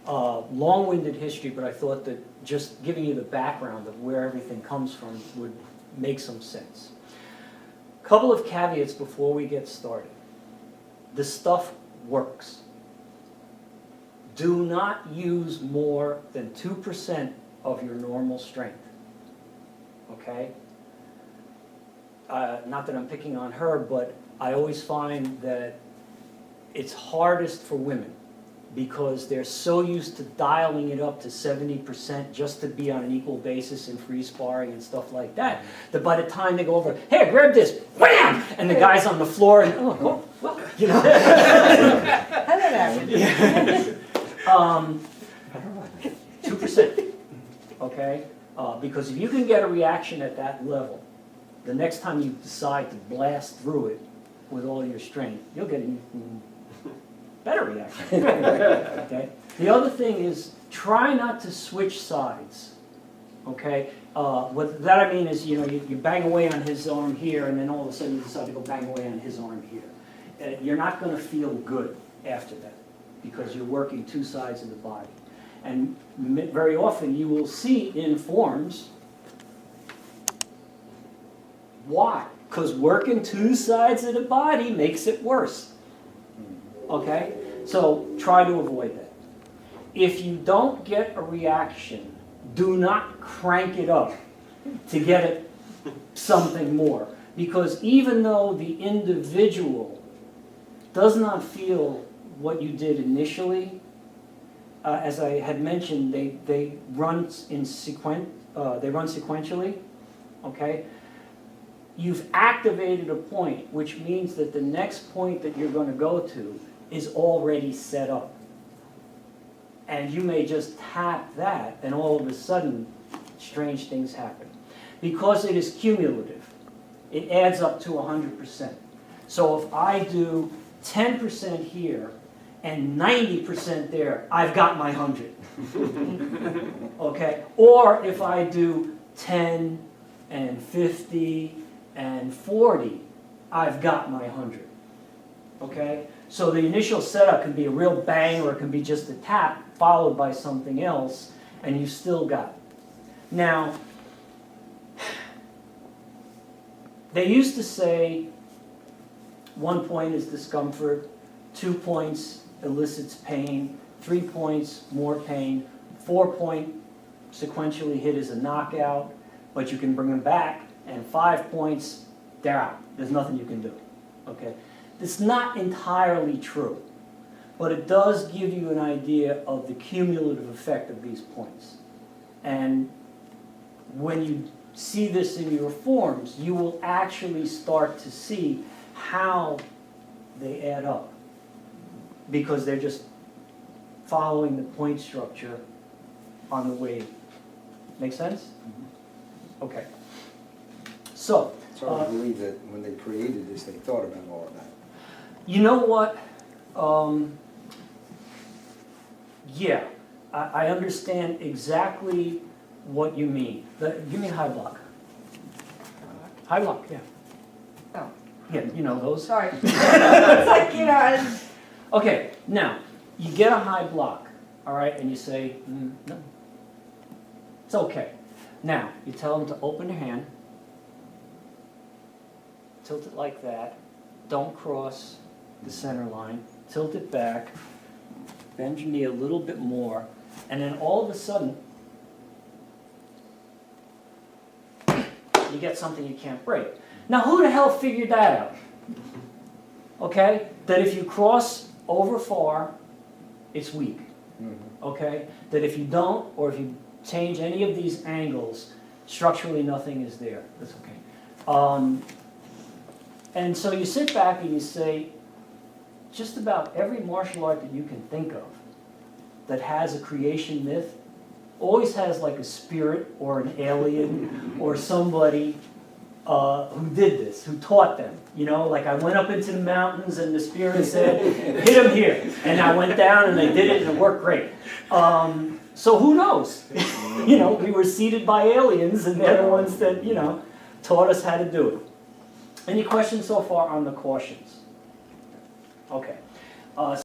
long-winded history, but I thought that just giving you the background of where everything comes from would make some sense. Couple of caveats before we get started. The stuff works. Do not use more than 2% of your normal strength, okay? Not that I'm picking on her, but I always find that it's hardest for women because they're so used to dialing it up to 70% just to be on an equal basis in free sparring and stuff like that, that by the time they go over, hey, grab this, wham! And the guy's on the floor and, oh, well, you know. How did that happen? 2%, okay? Because if you can get a reaction at that level, the next time you decide to blast through it with all your strength, you'll get an even better reaction. Okay? The other thing is, try not to switch sides. Okay? What that I mean is, you know, you bang away on his arm here, and then all of a sudden you decide to go bang away on his arm here. You're not going to feel good after that because you're working two sides of the body. And very often you will see in forms. Why? Because working two sides of the body makes it worse. Okay? So try to avoid that. If you don't get a reaction, do not crank it up to get it something more. Because even though the individual does not feel what you did initially, as I had mentioned, they run sequentially. Okay? You've activated a point, which means that the next point that you're going to go to is already set up. And you may just tap that, and all of a sudden, strange things happen. Because it is cumulative, it adds up to 100%. So if I do 10% here and 90% there, I've got my 100. Okay? Or if I do 10 and 50 and 40, I've got my 100. Okay? So the initial setup can be a real bang, or it can be just a tap followed by something else, and you still got it. Now, they used to say 1 point is discomfort, 2 points elicits pain, 3 points more pain, 4 point sequentially hit is a knockout, but you can bring them back, and 5 points, they're out. There's nothing you can do. Okay? It's not entirely true, but it does give you an idea of the cumulative effect of these points. And when you see this in your forms, you will actually start to see how they add up, because they're just following the point structure on the wave. Make sense? Okay. So, So I believe that when they created this, they thought about all of that. you know what? Yeah, I understand exactly what you mean. Give me a high block. High block, yeah. Oh, Yeah, you know those. sorry. It's like, you know, Okay, now, you get a high block, all right, and you say, no. It's okay. Now, you tell them to open their hand, tilt it like that, don't cross the center line, tilt it back, bend your knee a little bit more, and then all of a sudden, you get something you can't break. Now, who the hell figured that out? Okay? That if you cross over far, it's weak. Okay? That if you don't, or if you change any of these angles, structurally nothing is there. That's okay. And so you sit back and you say, just about every martial art that you can think of that has a creation myth always has like a spirit or an alien or somebody who did this, who taught them. You know, like I went up into the mountains and the spirit said, hit them here. And I went down and they did it and it worked great. So who knows? You know, we were seeded by aliens and they're the ones that, you know, taught us how to do it. Any questions so far on the cautions? Okay.